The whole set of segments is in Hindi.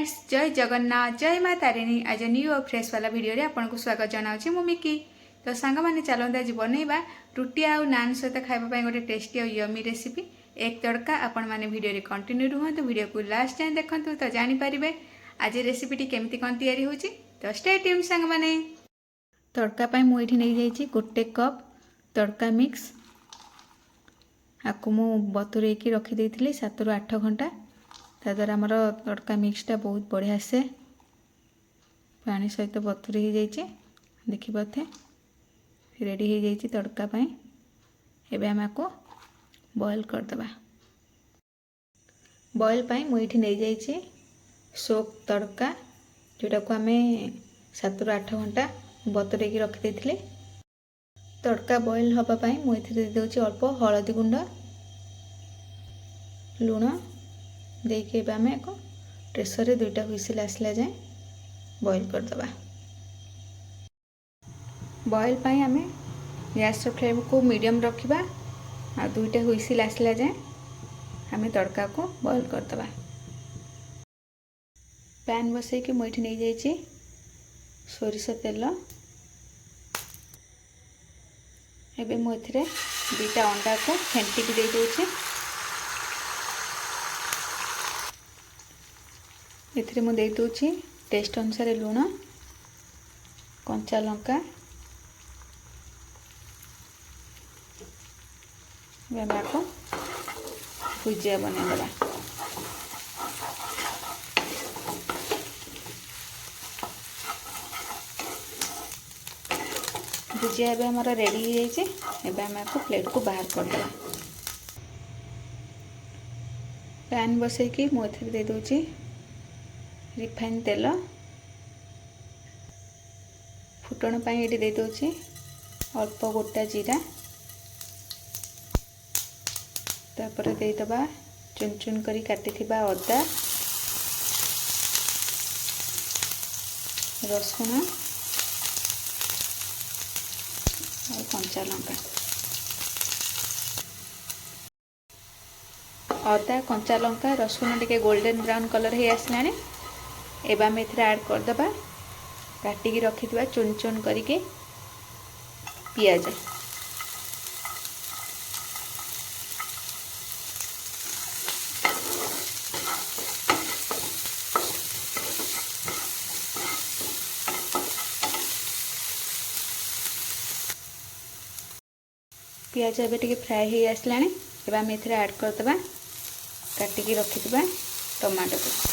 फ्रेंड्स, जय जगन्नाथ, जय माँ तारिणी। आज न्यू और फ्रेश वाला वीडियो रे आपको स्वागत जनाऊँ मु मिकी। तो सांग मैंने चलते आज बनइबा रुटी आउ नान सहित खावाई गोटे टेस्टी और यमी रेसिपी एक तड़का। आपण मैंने वीडियो कंटिन्यू रुहतु, वीडियो को लास्ट जाए देखु तो जानीपारे आज रेसिपीटी केमती कौन तैयारी होची। तो स्टे ट्यून सांग मैंने। तड़का मुझे नहीं जाइए गोटे कप तड़का मिक्स आपको मु बतुरे रखी 7 ରୁ 8 घंटा। ताद्वारा आमर तड़का मिक्सटा बहुत बढ़िया से पानी सहित बतुरी हो जाइए। देखिए रेडी हो जाइए तड़का पाई। एबे आम आपको बॉयल करदे। बॉयल पाई मुझे नहीं जाइए सोक तड़का जोटा को आम 7 ରୁ 8 घंटा बतुरे रखी तड़का बॉयल हाँपाई मुझे दे दूँ अल्प हलदी गुंड लुण देके आम एक प्रेसर रे 2टा हुइसिल आसला जाए बॉयल करदे। बॉयल पाई आम गैस फ्लेम को मीडियम रखा आ 2टा हुइसिल आसला जाए आम तड़का को बॉयल करदे। पैन बसई कि मुझे नहीं जाइए सोरिष तेल। एबे मुझे 2टा अंडा को फेंटिकी दे दूचे। एथिरे मु दे दूची टेस्ट अनुसार लुण, कंचा लंका, को भुजिया बनईदेवा। भुजिया एबे हमारा रेडी हो जाइए। एबे हम आपको प्लेट को बाहर करदेवा। पैन बसई मुझे दे दूची रिफाइन तेल। फुटण पाई ये दे दूची अल्प गोटा जीरा, तापर देदबा चुन चुन करी काटिथिबा अदा, रसुण और कंचा लंका। अदा कंचा लंका रसुण टिके गोल्डन ब्राउन कलर हो आसलानी। एबे आम एथिरे ऐड करदबा काटिकी रखिथिबा चुन चुन करके पियाज। पियाज एबे टिके फ्राए हो आसलानी। एबे आम एथिरे ऐड करदबा काटिकी रखिथिबा टमाटो को।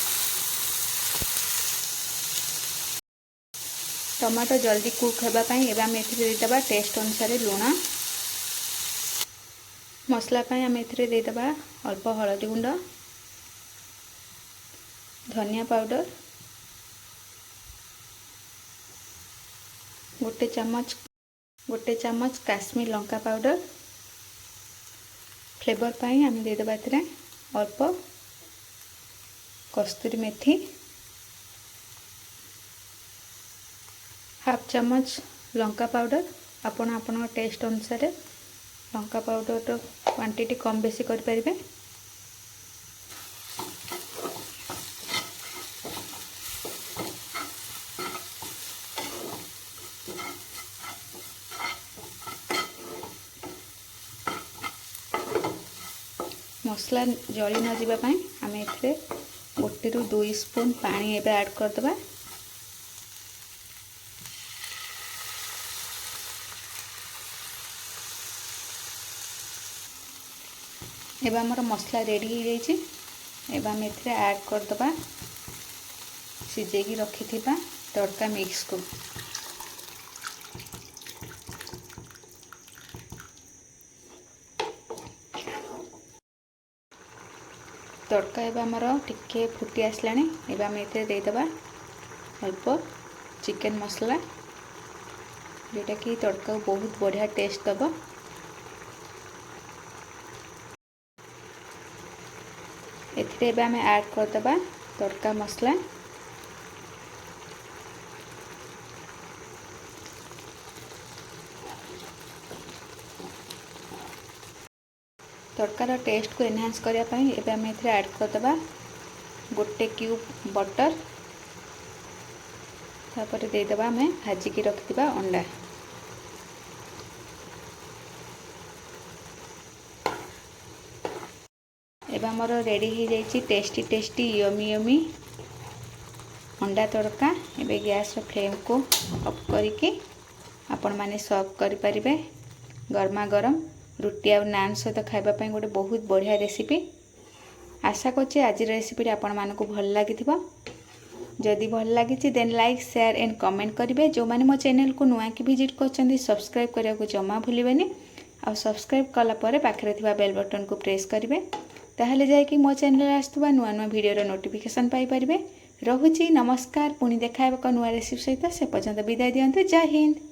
टमाटो जल्दी कुक होगापाई एबे आम एथिरे देदबा टेस्ट अनुसार लुण। मसला पाई आम एथिरे देदबा अल्प हलदी गुंड, धनिया पाउडर, गोटे चमच काश्मीर लंका पाउडर। फ्लेवर पाई आम देदबा एथिरे अल्प कस्तूरी मेथी, हाफ चमच लंका पाउडर। आपण टेस्ट अनुसार लंका पाउडर क्वांटिटी कम बेसी कर परिबे। मसला जली न जीवा पाई आम एथिरे 1 ରୁ 2 स्पून पानी एबे ऐड करदबा। एबे हमर मसला रेडी हो जाइए। एबे हम एथिरे ऐड करदबा सिजेकी रखिथिबा तड़का मिक्स को। तड़का एबे हमर टिके फुटी आसलानी। एबे हम एथिरे देदबा अल्प चिकन मसला जोटा कि तड़का को बहुत बढ़िया टेस्ट दबो। एथिरे एबे आम ऐड करदबा तड़का मसला। तड़कार टेस्ट को एनहांस करने एबे आम एथिरे ऐड करदबा गोटे क्यूब बटर तापर देदेबा आम भाजिकी रखिथिबा अंडा। एबा हमर रेडी हो जाइए टेस्टी टेस्टी यमी यमी अंडा तड़का। एबे गैस फ्लेम को ऑफ करके आपण माने सर्व करि परिबे गरमा गरम रुटी आ नान सहित खाइबा पई गोटे बहुत बढ़िया रेसिपी। आशा करछि आज रेसिपी आपण मानकु भल लागिथिबो। जदि भल लागिछि then like share and comment करिवे। जो माने मो चैनल को नुआ की विजिट करछन्ती सब्सक्राइब करिया को जमा भूलिबेनी। आ सब्सक्राइब कला परे पाखरे थिबा बेल बटन को प्रेस करिवे ताहले जाय कि मो चैनल आस्तुबा नुआ नुआ वीडियो रो नोटिफिकेशन पाई परिबे। रहुछि नमस्कार पुणी देखा एक नुआ रेसिपी सहित से पर्यंत विदाय दियंतु। जय हिंद।